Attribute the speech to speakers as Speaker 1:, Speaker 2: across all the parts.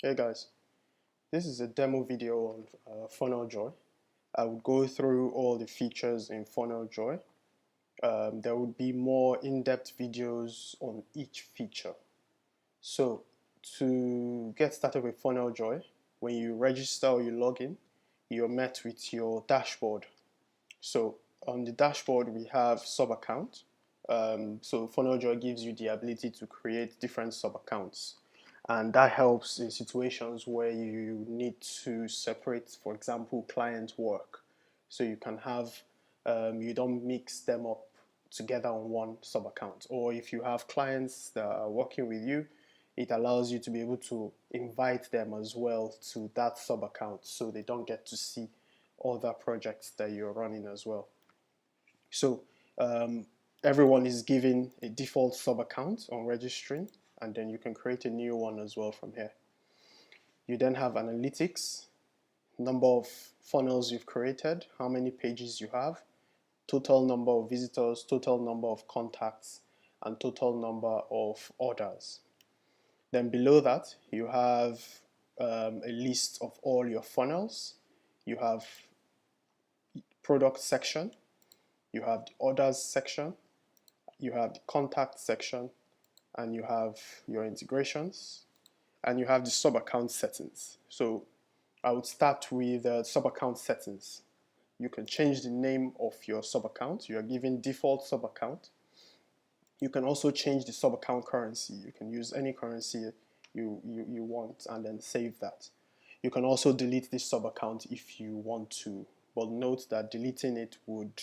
Speaker 1: Hey guys, this is a demo video on FunnelJoy. I would go through all the features in FunnelJoy. There would be more in-depth videos on each feature. So to get started with FunnelJoy, when you register or you log in, you're met with your dashboard. So on the dashboard we have sub-account. So FunnelJoy gives you the ability to create different sub-accounts, and that helps in situations where you need to separate, for example, client work. So you can have, you don't mix them up together on one sub account. Or if you have clients that are working with you, it allows you to be able to invite them as well to that sub account so they don't get to see other projects that you're running as well. So everyone is given a default sub account on registering, and then you can create a new one as well from here. You then have analytics, number of funnels you've created, how many pages you have, total number of visitors, total number of contacts, and total number of orders. Then below that, you have a list of all your funnels. You have product section, you have the orders section, you have the contact section, and you have your integrations, and you have the sub-account settings. So I would start with sub-account settings. You can change the name of your sub-account. You are given default sub-account. You can also change the sub-account currency. You can use any currency you want and then save that. You can also delete this sub-account if you want to, but note that deleting it would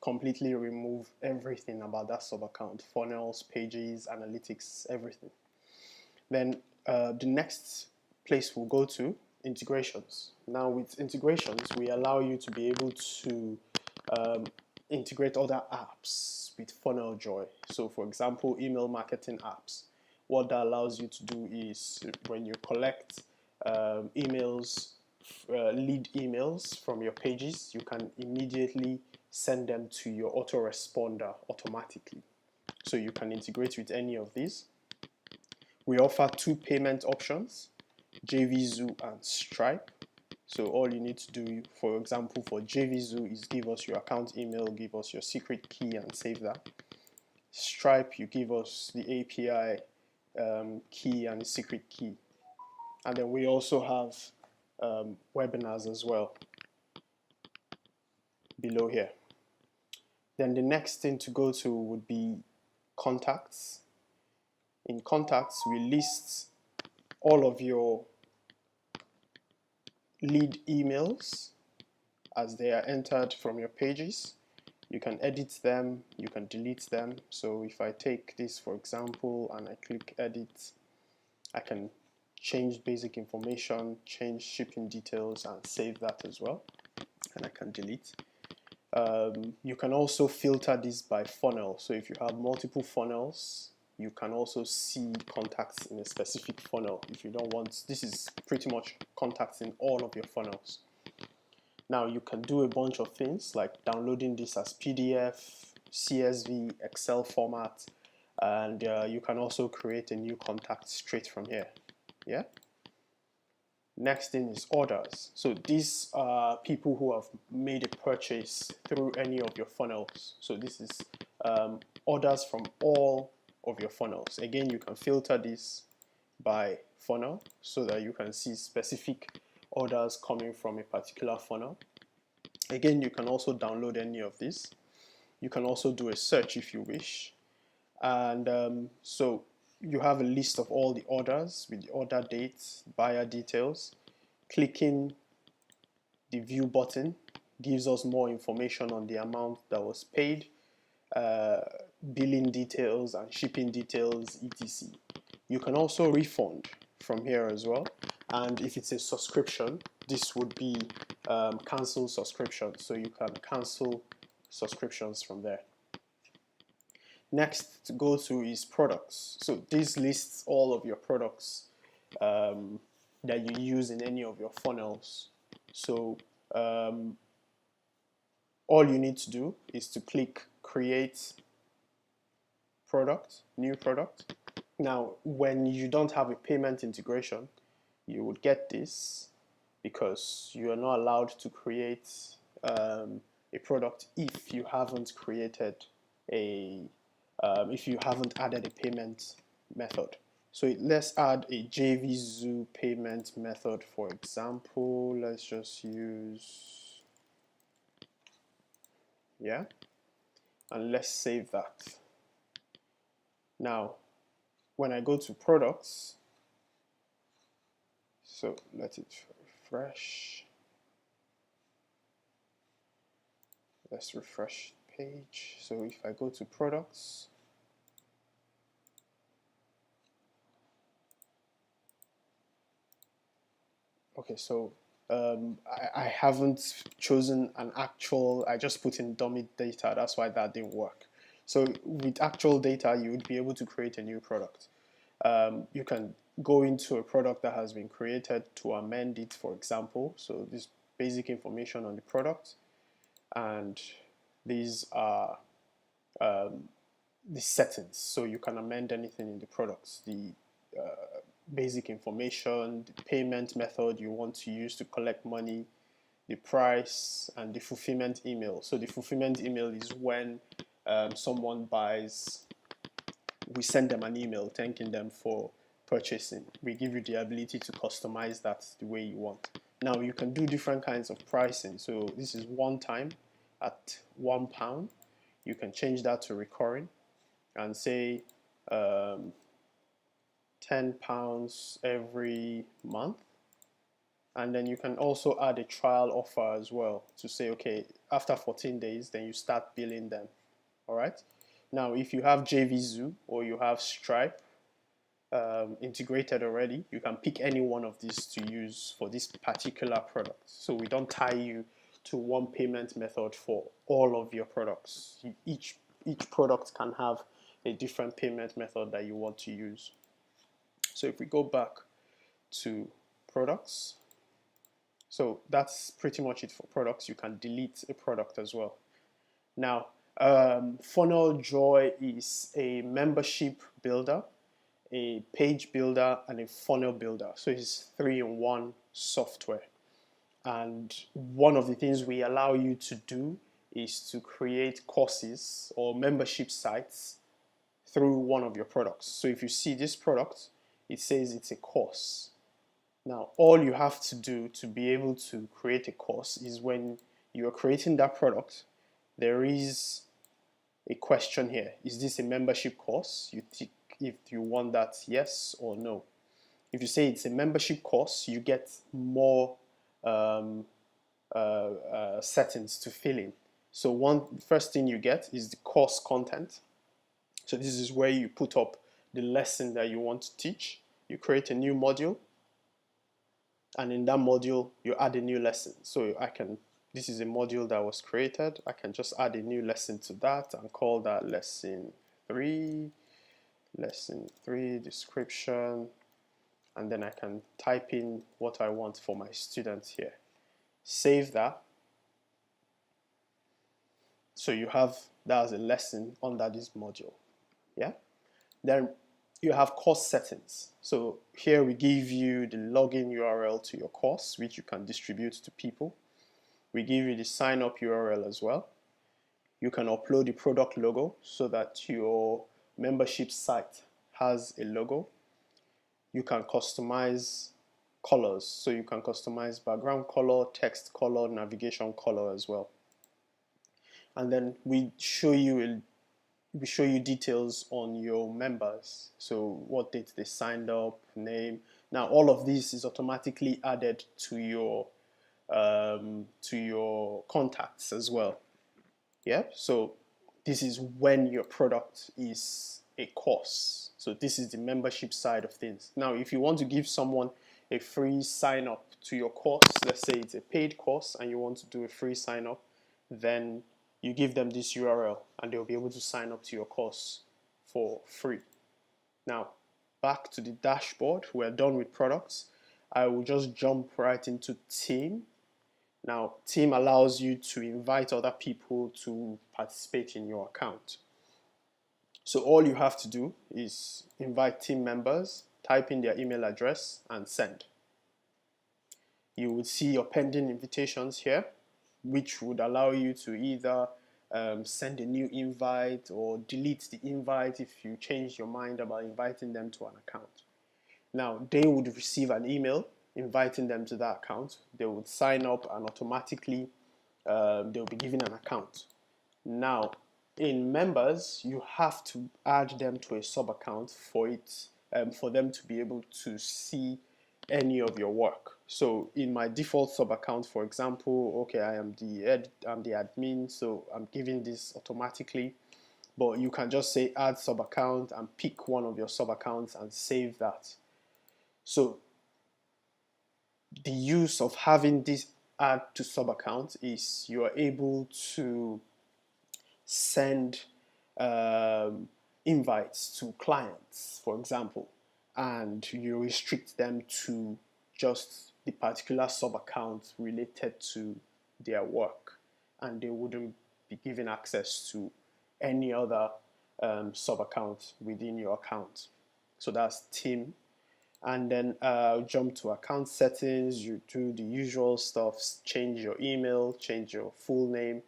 Speaker 1: completely remove everything about that sub-account: funnels, pages, analytics, everything. Then the next place we'll go to, integrations. Now with integrations, we allow you to be able to integrate other apps with FunnelJoy. So for example, email marketing apps. What that allows you to do is when you collect emails, lead emails from your pages, you can immediately send them to your autoresponder automatically. So you can integrate with any of these. We offer two payment options, JVZoo and Stripe. So all you need to do, for example, for JVZoo is give us your account email, give us your secret key and save that. Stripe, you give us the API key and the secret key. And then we also have webinars as well below here. Then the next thing to go to would be contacts. In contacts, we list all of your lead emails as they are entered from your pages. You can edit them, you can delete them. So if I take this for example and I click edit, I can change basic information, change shipping details and save that as well, and I can delete. You can also filter this by funnel. So if you have multiple funnels, you can also see contacts in a specific funnel. If you don't want, this is pretty much contacts in all of your funnels. Now you can do a bunch of things like downloading this as PDF, CSV, Excel format, and you can also create a new contact straight from here. Yeah. Next thing is orders. So these are people who have made a purchase through any of your funnels. So this is orders from all of your funnels. Again, you can filter this by funnel so that you can see specific orders coming from a particular funnel. Again, you can also download any of this. You can also do a search if you wish. And so you have a list of all the orders with the order dates, buyer details. Clicking the view button gives us more information on the amount that was paid, billing details and shipping details, etc. You can also refund from here as well, and if it's a subscription, this would be cancel subscription, so you can cancel subscriptions from there. Next to go to is products. So this lists all of your products that you use in any of your funnels. So all you need to do is to click create product, new product. Now when you don't have a payment integration, you would get this because you are not allowed to create a product if you haven't created if you haven't added a payment method. So let's add a JVZoo payment method, for example. Let's just use, yeah, and let's save that. Now, when I go to products, so let it refresh. Let's refresh the page. So if I go to products, okay, so I haven't chosen an actual, I just put in dummy data, that's why that didn't work. So with actual data, you would be able to create a new product. You can go into a product that has been created to amend it, for example. So this basic information on the product, and these are the settings. So you can amend anything in the products, the basic information, the payment method you want to use to collect money, the price, and the fulfillment email. So the fulfillment email is when someone buys, we send them an email thanking them for purchasing. We give you the ability to customize that the way you want. Now you can do different kinds of pricing. So this is one time at £1. You can change that to recurring and say £10 every month. And then you can also add a trial offer as well to say, okay, after 14 days, then you start billing them. All right. Now, if you have JVZoo or you have Stripe integrated already, you can pick any one of these to use for this particular product. So we don't tie you to one payment method for all of your products. Each product can have a different payment method that you want to use. So if we go back to products, so that's pretty much it for products. You can delete a product as well. Now, FunnelJoy is a membership builder, a page builder, and a funnel builder. So it's 3-in-1 software. And one of the things we allow you to do is to create courses or membership sites through one of your products. So if you see this product, it says it's a course. Now, all you have to do to be able to create a course is when you are creating that product, there is a question here. Is this a membership course? You tick if you want that yes or no. If you say it's a membership course, you get more settings to fill in. So first thing you get is the course content. So this is where you put up the lesson that you want to teach. You create a new module, and in that module you add a new lesson. So this is a module that was created. I can just add a new lesson to that and call that lesson 3 description, and then I can type in what I want for my students here. Save that. So you have that as a lesson under this module. Yeah. Then you have course settings. So here we give you the login URL to your course, which you can distribute to people. We give you the sign up URL as well. You can upload the product logo so that your membership site has a logo. You can customize colors. So you can customize background color, text color, navigation color as well. And then we show you details on your members. So what date they signed up, name. Now all of this is automatically added to your contacts as well. Yeah. So this is when your product is a course. So this is the membership side of things. Now, if you want to give someone a free sign up to your course, let's say it's a paid course and you want to do a free sign up, then you give them this URL and they'll be able to sign up to your course for free. Now, back to the dashboard. We're done with products. I will just jump right into team. Now, team allows you to invite other people to participate in your account. So all you have to do is invite team members, type in their email address, and send. you would see your pending invitations here, which would allow you to either send a new invite or delete the invite if you change your mind about inviting them to an account. Now, they would receive an email inviting them to that account. They would sign up and automatically they'll be given an account. Now, in members, you have to add them to a sub account for them to be able to see any of your work. So in my default sub account, for example, okay, I'm the admin, so I'm giving this automatically. But you can just say add sub account and pick one of your sub accounts and save that. So the use of having this add to sub account is you are able to send invites to clients, for example, and you restrict them to just the particular sub account related to their work, and they wouldn't be given access to any other sub account within your account. So that's team. And then jump to account settings. You do the usual stuff, change your email, change your full name,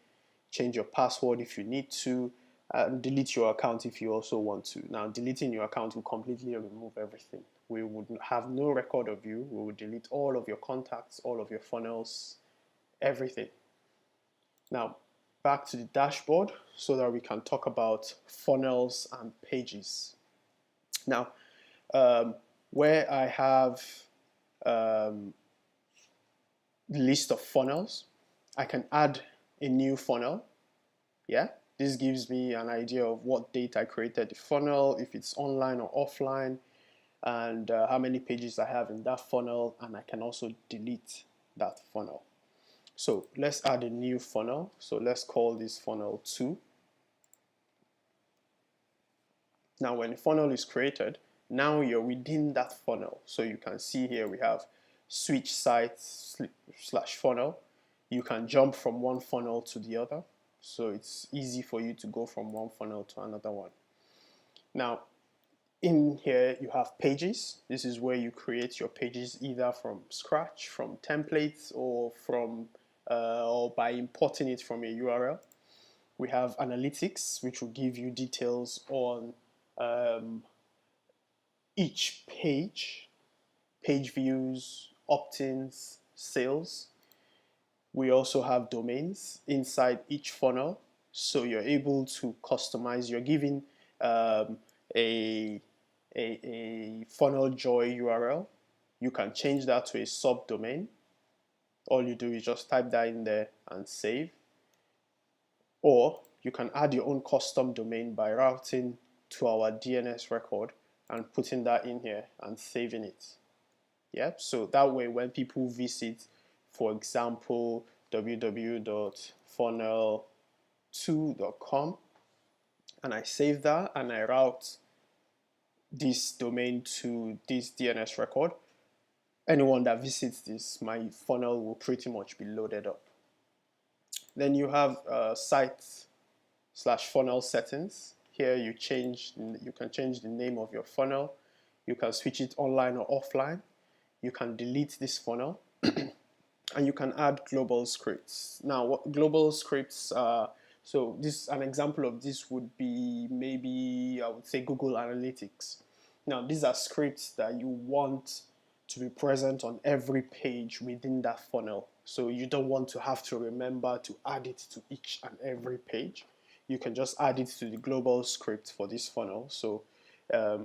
Speaker 1: change your password if you need to, and delete your account if you also want to. Now, deleting your account will completely remove everything. We would have no record of you. We would delete all of your contacts, all of your funnels, everything. Now, back to the dashboard so that we can talk about funnels and pages. Now, where I have list of funnels, I can add a new funnel. Yeah, this gives me an idea of what date I created the funnel, if it's online or offline, and how many pages I have in that funnel, and I can also delete that funnel. So let's add a new funnel. So let's call this funnel 2. Now when a funnel is created, now you're within that funnel. So you can see here we have switch site / funnel. You can jump from one funnel to the other. So it's easy for you to go from one funnel to another one. Now, in here you have pages. This is where you create your pages either from scratch, from templates, or by importing it from a URL. We have analytics, which will give you details on each page views, opt-ins, sales. We also have domains inside each funnel, so you're able to customize. You're giving a FunnelJoy URL. You can change that to a subdomain. All you do is just type that in there and save. Or you can add your own custom domain by routing to our DNS record and putting that in here and saving it. Yeah, so that way when people visit, for example, www.funnel2.com, and I save that and I route this domain to this DNS record, anyone that visits this, my funnel will pretty much be loaded up. Then you have site / funnel settings. Here you can change the name of your funnel. You can switch it online or offline. You can delete this funnel and you can add global scripts. Now, what global scripts are, so this, an example of this would be maybe, I would say, Google Analytics. Now, these are scripts that you want to be present on every page within that funnel. So you don't want to have to remember to add it to each and every page. You can just add it to the global script for this funnel. So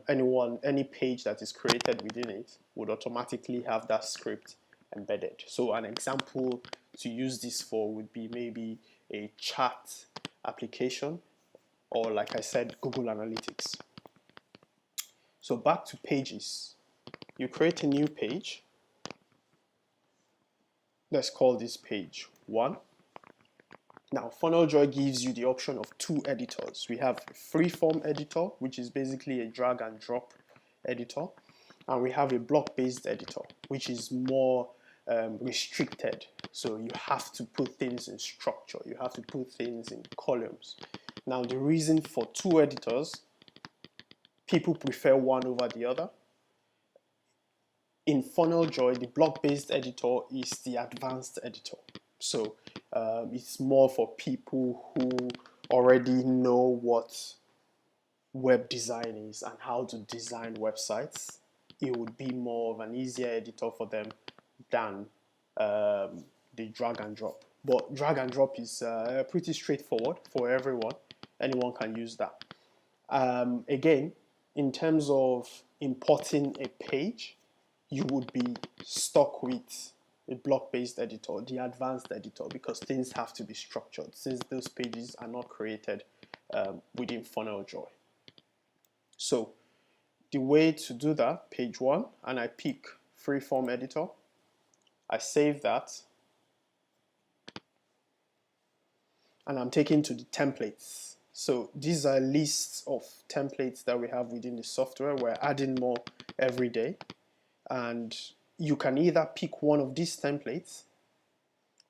Speaker 1: any page that is created within it would automatically have that script embedded. So an example to use this for would be maybe a chat application, or like I said, Google Analytics. So back to pages. You create a new page. Let's call this page 1. Now, FunnelJoy gives you the option of 2 editors. We have a freeform editor, which is basically a drag and drop editor, and we have a block-based editor, which is more restricted. So you have to put things in structure. You have to put things in columns. Now, the reason for 2 editors, people prefer one over the other. in FunnelJoy, the block-based editor is the advanced editor. So it's more for people who already know what web design is and how to design websites. It would be more of an easier editor for them than the drag and drop. But drag and drop is pretty straightforward for everyone. Anyone can use that. Again, in terms of importing a page, you would be stuck with a block-based editor, the advanced editor, because things have to be structured since those pages are not created within FunnelJoy. So the way to do that, page 1, and I pick freeform editor, I save that, and I'm taken to the templates. So these are lists of templates that we have within the software. We're adding more every day, and you can either pick one of these templates,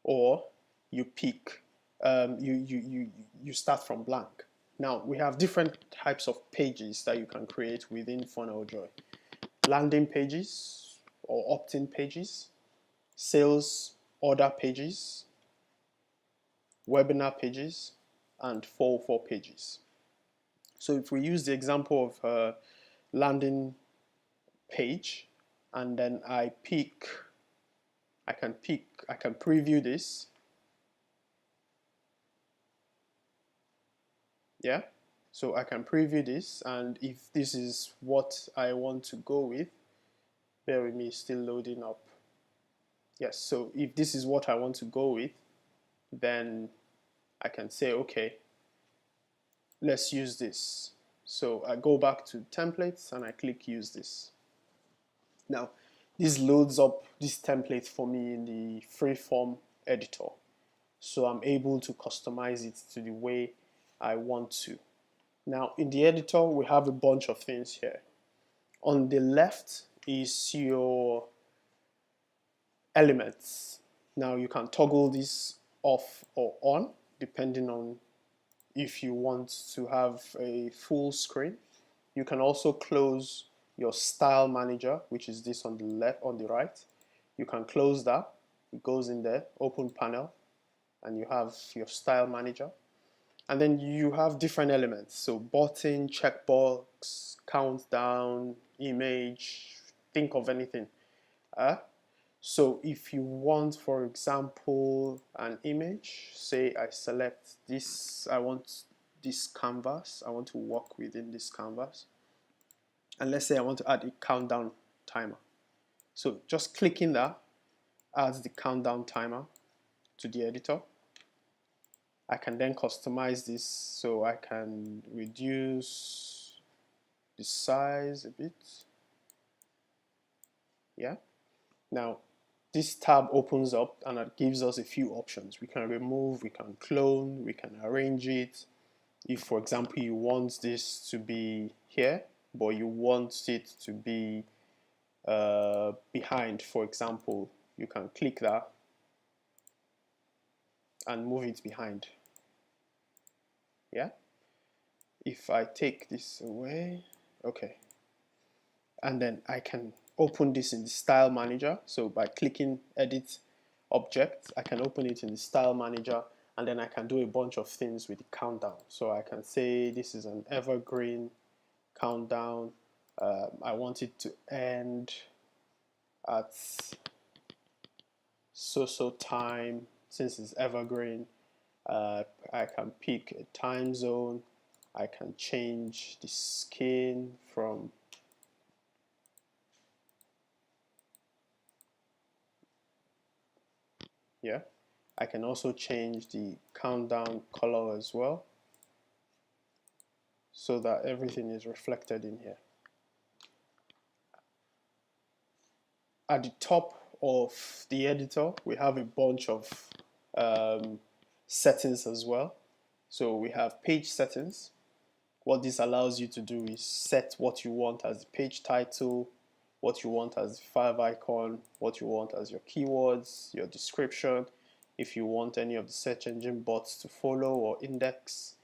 Speaker 1: or you pick you start from blank. Now we have different types of pages that you can create within FunnelJoy: landing pages or opt-in pages, sales order pages, webinar pages, and 404 pages. So if we use the example of a landing page, and then I can preview this. Yeah, so I can preview this, and if this is what I want to go with, bear with me, still loading up. Yes, so if this is what I want to go with, then I can say, okay, let's use this. So I go back to templates and I click use this. Now, this loads up this template for me in the freeform editor. So I'm able to customize it to the way I want to. Now, in the editor, we have a bunch of things here. On the left is your elements. Now, you can toggle this off or on depending on if you want to have a full screen. You can also close your style manager, which is this on the left, on the right. You can close that. It goes in there, open panel, and you have your style manager. And then you have different elements. So button, checkbox, countdown, image, think of anything. So if you want, for example, an image, say I select this, I want this canvas, I want to work within this canvas. And let's say I want to add a countdown timer. So just clicking that adds the countdown timer to the editor. I can then customize this, so I can reduce the size a bit. Yeah. Now, this tab opens up and it gives us a few options. We can remove, we can clone, we can arrange it. If, for example, you want this to be here, but you want it to be behind, for example, you can click that and move it behind. Yeah. If I take this away, okay, and then I can open this in the style manager. So by clicking edit object, I can open it in the style manager, and then I can do a bunch of things with the countdown. So I can say this is an evergreen countdown. I want it to end at so time. Since it's evergreen, I can pick a time zone. I can change the skin from yeah. I can also change the countdown color as well, so that everything is reflected in here. At the top of the editor, we have a bunch of settings as well. So we have page settings. What this allows you to do is set what you want as the page title, what you want as the five icon, what you want as your keywords, your description, if you want any of the search engine bots to follow or index.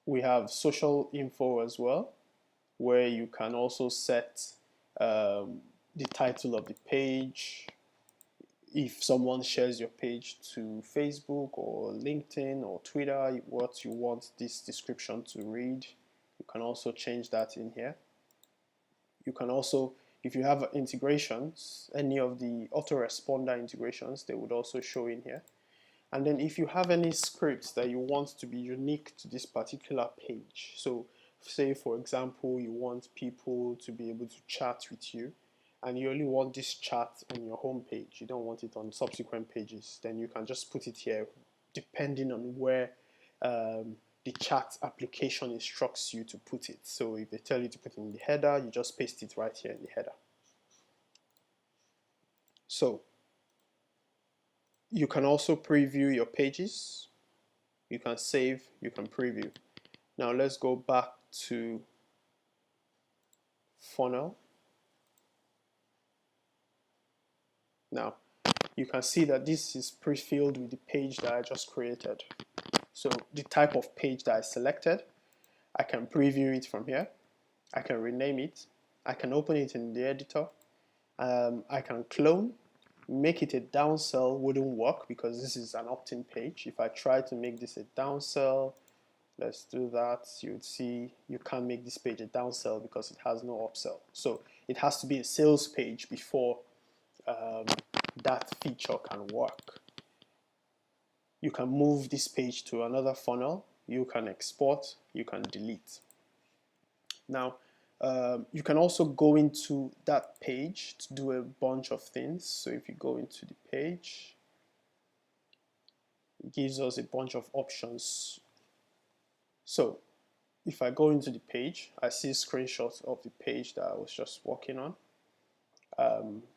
Speaker 1: We have social info as well. where you can also set the title of the page. If someone shares your page to Facebook or LinkedIn or Twitter, what you want this description to read, you can also change that in here. You can also, if you have integrations, any of the autoresponder integrations, they would also show in here. And then if you have any scripts that you want to be unique to this particular page, so say for example you want people to be able to chat with you and you only want this chat on your home page, you don't want it on subsequent pages, then you can just put it here depending on where the chat application instructs you to put it. So if they tell you to put it in the header, you just paste it right here in the header. So you can also preview your pages. You can save, you can preview. Now let's go back to funnel. Now you can see that this is pre-filled with the page that I just created. So the type of page that I selected, I can preview it from here. I can rename it. I can open it in the editor. I can clone. Make it a downsell wouldn't work because this is an opt-in page. If I try to make this a downsell, let's do that, you would see you can't make this page a downsell because it has no upsell. So it has to be a sales page before that feature can work. You can move this page to another funnel. You can export, you can delete. Now, you can also go into that page to do a bunch of things. So if you go into the page, it gives us a bunch of options. So if I go into the page, I see screenshots of the page that I was just working on.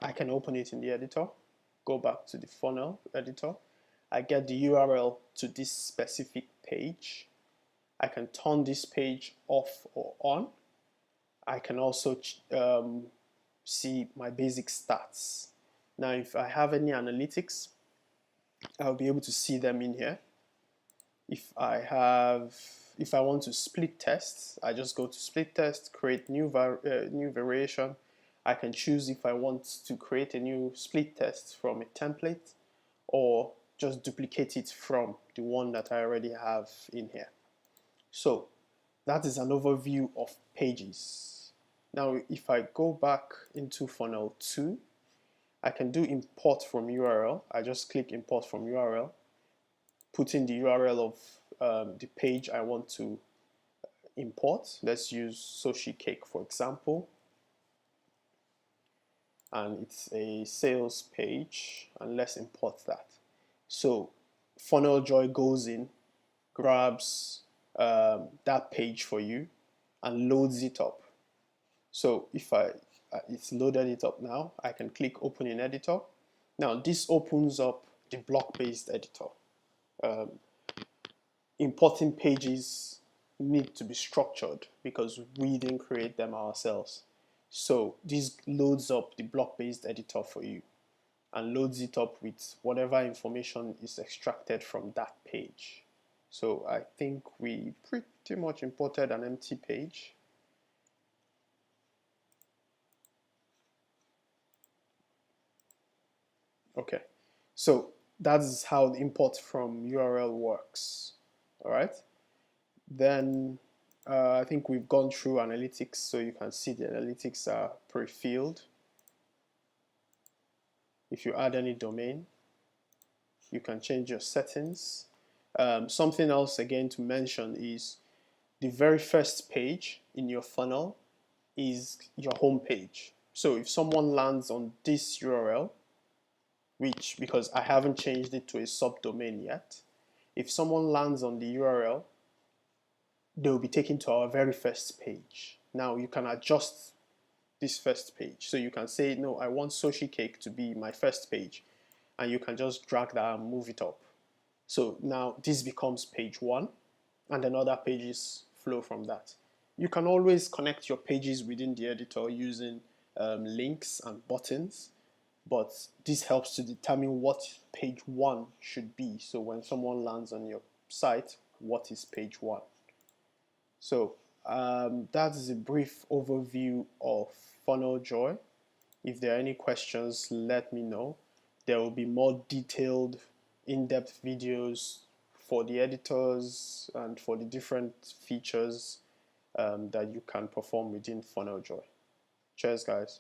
Speaker 1: I can open it in the editor, go back to the funnel editor. I get the URL to this specific page. I can turn this page off or on. I can also see my basic stats. Now, if I have any analytics, I'll be able to see them in here. If I want to split tests, I just go to split test, create new variation. I can choose if I want to create a new split test from a template or just duplicate it from the one that I already have in here. So that is an overview of pages. Now, if I go back into funnel 2, I can do import from URL. I just click import from URL, put in the URL of the page I want to import. Let's use Sushi Cake for example. And it's a sales page, and let's import that. So FunnelJoy goes in, grabs that page for you and loads it up. So if it's loaded it up now, I can click open in editor. Now this opens up the block-based editor. Importing pages need to be structured because we didn't create them ourselves. So this loads up the block-based editor for you and loads it up with whatever information is extracted from that page. So I think we pretty much imported an empty page. Okay, so that's how the import from URL works. All right, then I think we've gone through analytics, so you can see the analytics are pre-filled. If you add any domain, you can change your settings. Something else again to mention is the very first page in your funnel is your home page. So if someone lands on this URL, which because I haven't changed it to a subdomain yet, if someone lands on the URL, they'll be taken to our very first page. Now you can adjust this first page. So you can say, no, I want Sushi Cake to be my first page. And you can just drag that and move it up. So now this becomes page 1, and then other pages flow from that. You can always connect your pages within the editor using links and buttons, but this helps to determine what page 1 should be. So when someone lands on your site, what is page 1? So that is a brief overview of FunnelJoy. If there are any questions, let me know. There will be more detailed, in-depth videos for the editors and for the different features that you can perform within FunnelJoy. Cheers, guys.